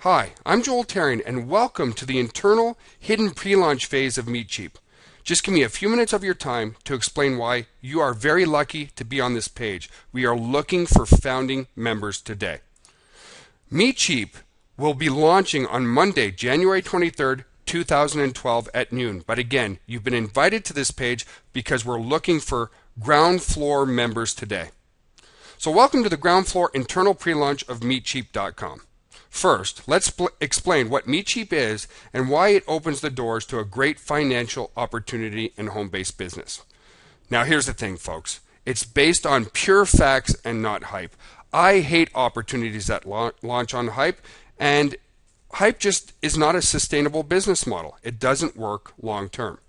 Hi, I'm Joel Tarian, and welcome to the internal hidden pre-launch phase of MeetCheap. Just give me a few minutes of your time to explain why you are very lucky to be on this page. We are looking for founding members today. MeetCheap will be launching on Monday, January 23rd, 2012 at noon. But again, you've been invited to this page because we're looking for ground floor members today. So welcome to the ground floor internal pre-launch of MeetCheap.com. First, let's explain what MeetCheap is and why it opens the doors to a great financial opportunity in home-based business. Now here's the thing, folks. It's based on pure facts and not hype. I hate opportunities that launch on hype, and hype just is not a sustainable business model. It doesn't work long term.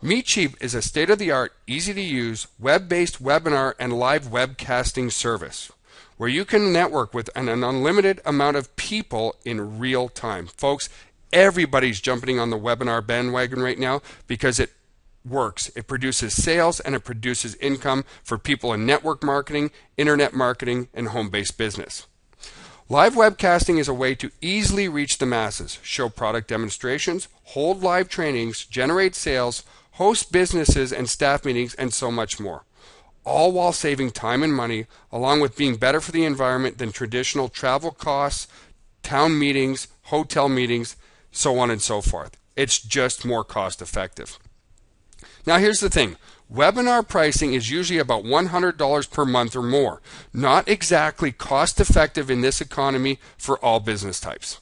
MeetCheap is a state-of-the-art, easy-to-use, web-based webinar and live webcasting service where you can network with an unlimited amount of people in real time. Folks, everybody's jumping on the webinar bandwagon right now because it works. It produces sales and it produces income for people in network marketing, internet marketing, and home-based business. Live webcasting is a way to easily reach the masses, show product demonstrations, hold live trainings, generate sales, host businesses and staff meetings, and so much more. All while saving time and money, along with being better for the environment than traditional travel costs, town meetings, hotel meetings, so on and so forth. It's just more cost effective. Now here's the thing. Webinar pricing is usually about $100 per month or more. Not exactly cost effective in this economy for all business types.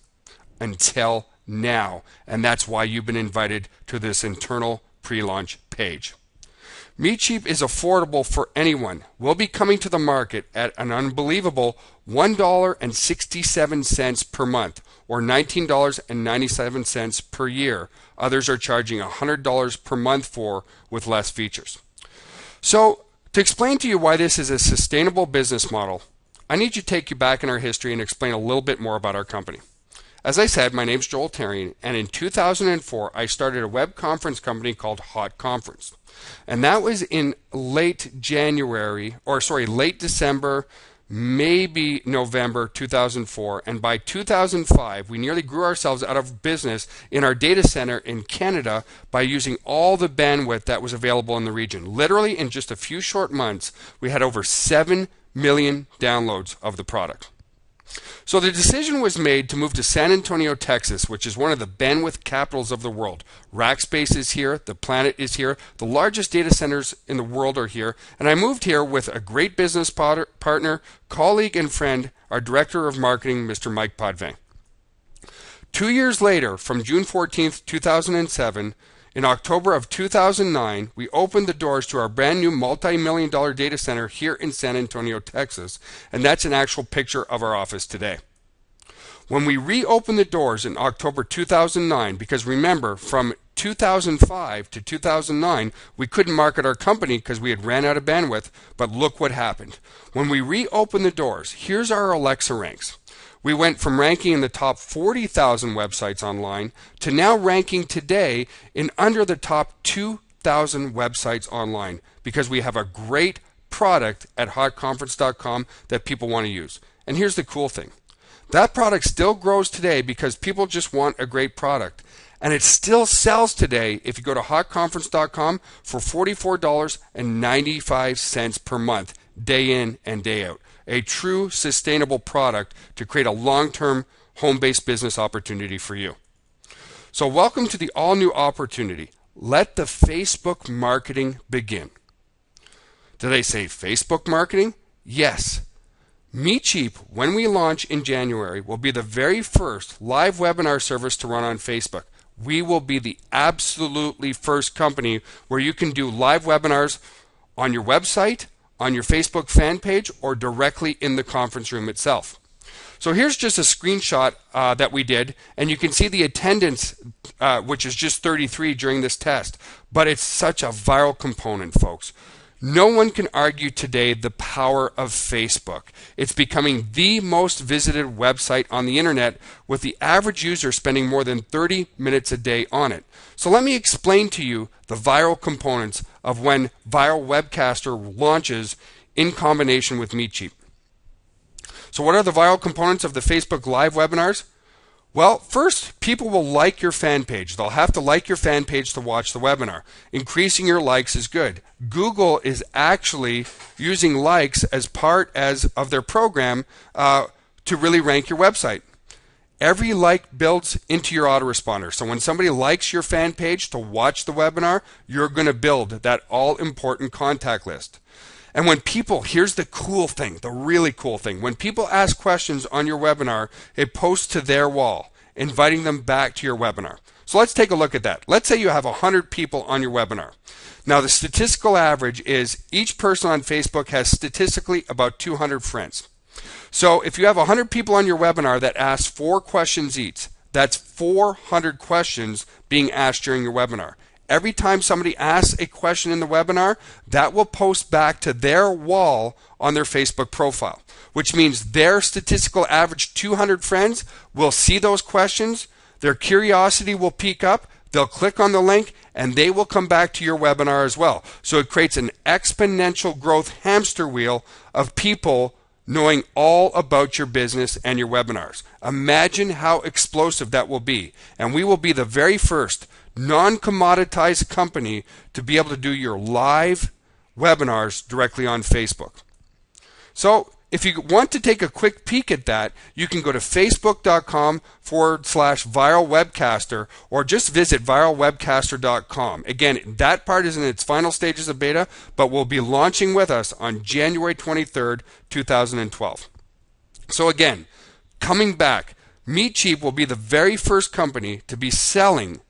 Until now. And that's why you've been invited to this internal pre-launch page. MeetCheap is affordable for anyone. We'll be coming to the market at an unbelievable $1.67 per month, or $19.97 per year. Others are charging $100 per month for with less features. So, to explain to you why this is a sustainable business model, I need to take you back in our history and explain a little bit more about our company. As I said, my name's Joel Tarian, and in 2004 I started a web conference company called Hot Conference. And that was in late December, maybe November 2004. And by 2005, we nearly grew ourselves out of business in our data center in Canada by using all the bandwidth that was available in the region. Literally, in just a few short months, we had over 7 million downloads of the product. So the decision was made to move to San Antonio, Texas, which is one of the bandwidth capitals of the world. Rackspace is here, the Planet is here, the largest data centers in the world are here, and I moved here with a great business partner, colleague, and friend, our Director of Marketing, Mr. Mike Potvin. 2 years later, from June 14th, 2007, in October of 2009, we opened the doors to our brand new multi-million-dollar data center here in San Antonio, Texas, and that's an actual picture of our office today. When we reopened the doors in October 2009, because remember, from 2005 to 2009, we couldn't market our company because we had ran out of bandwidth, but look what happened. When we reopened the doors, here's our Alexa ranks. We went from ranking in the top 40,000 websites online to now ranking today in under the top 2,000 websites online because we have a great product at hotconference.com that people want to use. And here's the cool thing. That product still grows today because people just want a great product. And it still sells today if you go to hotconference.com for $44.95 per month, day in and day out. A true sustainable product to create a long-term home-based business opportunity for you. So welcome to the all-new opportunity. Let the Facebook marketing begin. Did I say Facebook marketing? Yes. MeetCheap, when we launch in January, will be the very first live webinar service to run on Facebook. We will be the absolutely first company where you can do live webinars on your website, on your Facebook fan page, or directly in the conference room itself. So here's just a screenshot that we did, and you can see the attendance, which is just 33 during this test. But it's such a viral component, folks. No one can argue today the power of Facebook. It's becoming the most visited website on the internet, with the average user spending more than 30 minutes a day on it. So let me explain to you the viral components of when Viral Webcaster launches in combination with MeetCheap. So what are the viral components of the Facebook Live webinars? Well, first, people will like your fan page. They'll have to like your fan page to watch the webinar. Increasing your likes is good. Google is actually using likes as part of their program to really rank your website. Every like builds into your autoresponder. So when somebody likes your fan page to watch the webinar, you're going to build that all-important contact list. And when people, here's the cool thing, the really cool thing. When people ask questions on your webinar, it posts to their wall, inviting them back to your webinar. So let's take a look at that. Let's say you have 100 people on your webinar. Now the statistical average is each person on Facebook has statistically about 200 friends. So if you have 100 people on your webinar that ask 4 questions each, that's 400 questions being asked during your webinar. Every time somebody asks a question in the webinar, that will post back to their wall on their Facebook profile, which means their statistical average 200 friends will see those questions, their curiosity will peak up, they'll click on the link, and they will come back to your webinar as well. So it creates an exponential growth hamster wheel of people knowing all about your business and your webinars. Imagine how explosive that will be. And we will be the very first non-commoditized company to be able to do your live webinars directly on Facebook. So if you want to take a quick peek at that, you can go to facebook.com/viralwebcaster or just visit viralwebcaster.com. Again, that part is in its final stages of beta, but will be launching with us on January 23rd, 2012. So again, coming back, Meetcheap will be the very first company to be selling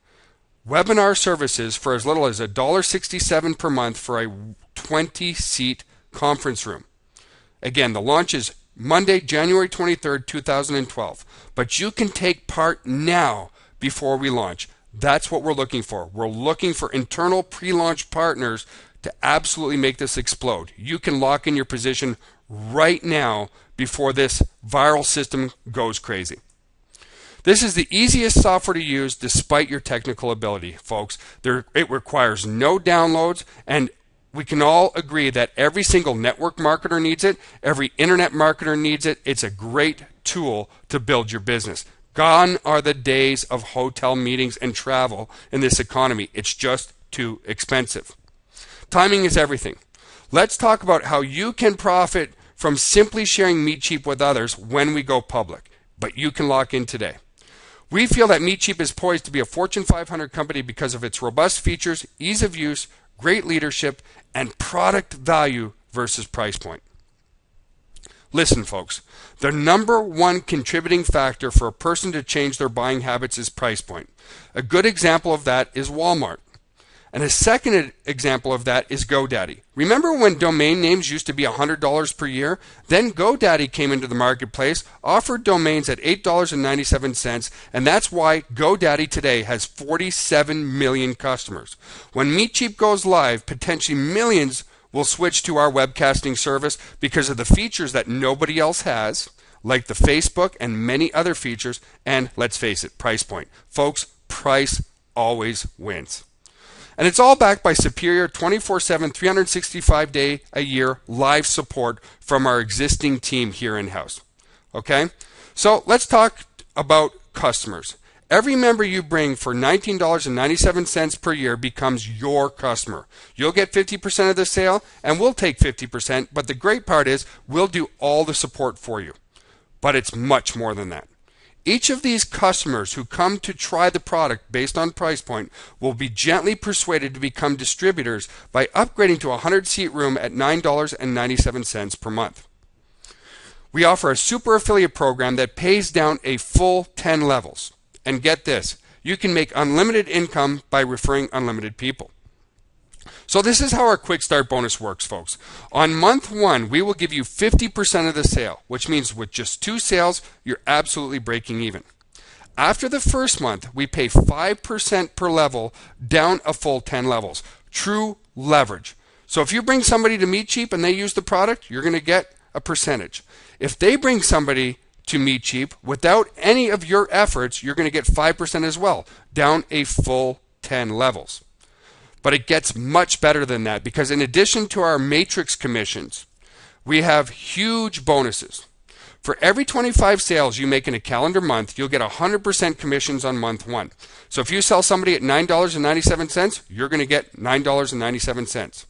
webinar services for as little as $1.67 per month for a 20-seat conference room. Again, the launch is Monday, January 23rd, 2012. But you can take part now before we launch. That's what we're looking for. We're looking for internal pre-launch partners to absolutely make this explode. You can lock in your position right now before this viral system goes crazy. This is the easiest software to use despite your technical ability, folks. It requires no downloads, and we can all agree that every single network marketer needs it. Every internet marketer needs it. It's a great tool to build your business. Gone are the days of hotel meetings and travel in this economy. It's just too expensive. Timing is everything. Let's talk about how you can profit from simply sharing Meetcheap with others when we go public. But you can lock in today. We feel that Meetcheap is poised to be a Fortune 500 company because of its robust features, ease of use, great leadership, and product value versus price point. Listen, folks, the number one contributing factor for a person to change their buying habits is price point. A good example of that is Walmart. And a second example of that is GoDaddy. Remember when domain names used to be $100 per year? Then GoDaddy came into the marketplace, offered domains at $8.97, and that's why GoDaddy today has 47 million customers. When Meetcheap goes live, potentially millions will switch to our webcasting service because of the features that nobody else has, like the Facebook and many other features, and let's face it, price point. Folks, price always wins. And it's all backed by superior 24/7, 365-day-a-year live support from our existing team here in-house. Okay? So let's talk about customers. Every member you bring for $19.97 per year becomes your customer. You'll get 50% of the sale, and we'll take 50%, but the great part is we'll do all the support for you. But it's much more than that. Each of these customers who come to try the product based on price point will be gently persuaded to become distributors by upgrading to a 100-seat room at $9.97 per month. We offer a super affiliate program that pays down a full 10 levels. And get this, you can make unlimited income by referring unlimited people. So this is how our quick start bonus works, folks. On month 1, we will give you 50% of the sale, which means with just 2 sales, you're absolutely breaking even. After the first month, we pay 5% per level down a full 10 levels. True leverage. So if you bring somebody to Meetcheap and they use the product, you're going to get a percentage. If they bring somebody to Meetcheap without any of your efforts, you're going to get 5% as well, down a full 10 levels. But it gets much better than that, because in addition to our matrix commissions, we have huge bonuses. For every 25 sales you make in a calendar month, you'll get 100% commissions on month 1. So if you sell somebody at $9.97, you're going to get $9.97.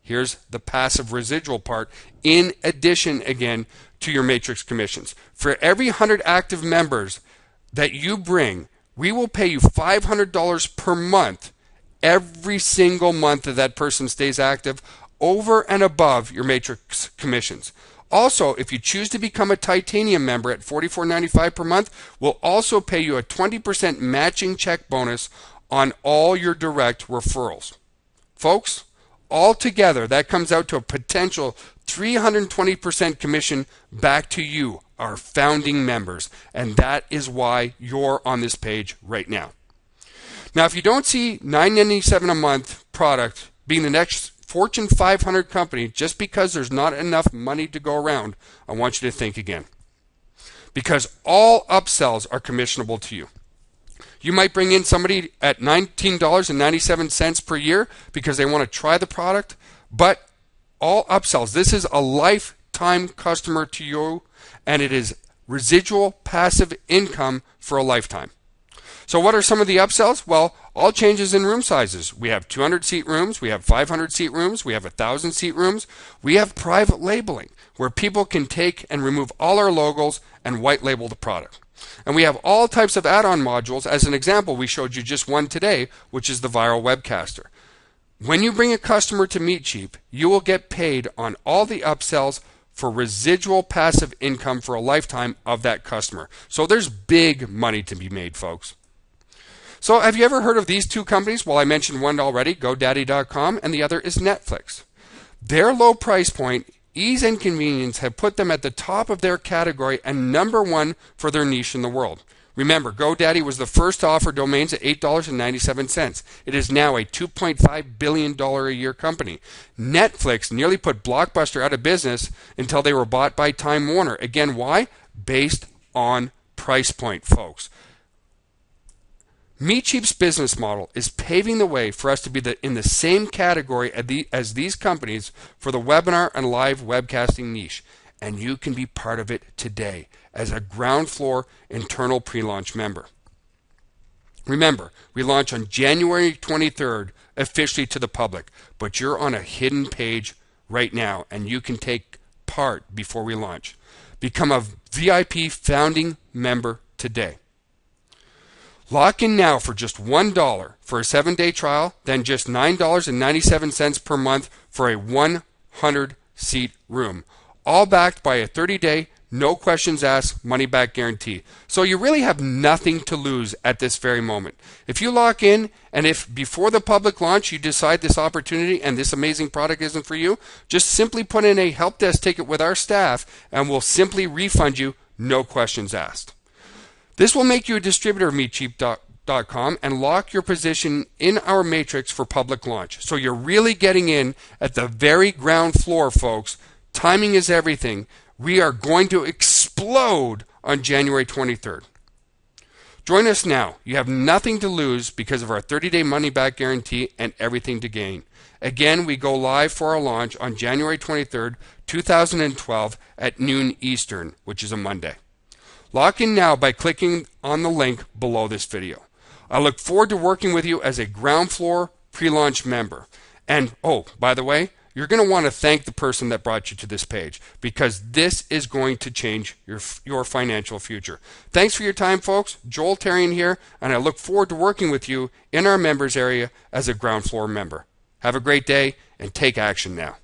Here's the passive residual part in addition, again, to your matrix commissions. For every 100 active members that you bring, we will pay you $500 per month every single month that person stays active, over and above your matrix commissions. Also, if you choose to become a titanium member at $44.95 per month, we'll also pay you a 20% matching check bonus on all your direct referrals. Folks, altogether, that comes out to a potential 320% commission back to you, our founding members, and that is why you're on this page right now. Now, if you don't see $9.97 a month product being the next Fortune 500 company just because there's not enough money to go around, I want you to think again. Because all upsells are commissionable to you. You might bring in somebody at $19.97 per year because they want to try the product, but all upsells, this is a lifetime customer to you, and it is residual passive income for a lifetime. So what are some of the upsells? Well, all changes in room sizes. We have 200-seat rooms, we have 500-seat rooms, we have 1,000-seat rooms. We have private labeling, where people can take and remove all our logos and white label the product. And we have all types of add-on modules. As an example, we showed you just one today, which is the Viral Webcaster. When you bring a customer to MeetCheap, you will get paid on all the upsells for residual passive income for a lifetime of that customer. So there's big money to be made, folks. So have you ever heard of these two companies? Well, I mentioned one already, GoDaddy.com, and the other is Netflix. Their low price point, ease and convenience have put them at the top of their category and #1 for their niche in the world. Remember, GoDaddy was the first to offer domains at $8.97. It is now a $2.5 billion a year company. Netflix nearly put Blockbuster out of business until they were bought by Time Warner. Again, why? Based on price point, folks. MeetCheap's business model is paving the way for us to be in the same category as these companies for the webinar and live webcasting niche. And you can be part of it today as a ground floor internal pre-launch member. Remember, we launch on January 23rd officially to the public, but you're on a hidden page right now and you can take part before we launch. Become a VIP founding member today. Lock in now for just $1 for a 7-day trial, then just $9.97 per month for a 100-seat room. All backed by a 30-day, no questions asked, money-back guarantee. So you really have nothing to lose at this very moment. If you lock in, and if before the public launch you decide this opportunity and this amazing product isn't for you, just simply put in a help desk ticket with our staff and we'll simply refund you, no questions asked. This will make you a distributor of MeetCheap.com and lock your position in our matrix for public launch. So you're really getting in at the very ground floor, folks. Timing is everything. We are going to explode on January 23rd. Join us now. You have nothing to lose because of our 30-day money-back guarantee and everything to gain. Again, we go live for our launch on January 23rd, 2012 at noon Eastern, which is a Monday. Lock in now by clicking on the link below this video. I look forward to working with you as a ground floor pre-launch member. And, oh, by the way, you're going to want to thank the person that brought you to this page because this is going to change your financial future. Thanks for your time, folks. Joel Therrien here, and I look forward to working with you in our members area as a ground floor member. Have a great day and take action now.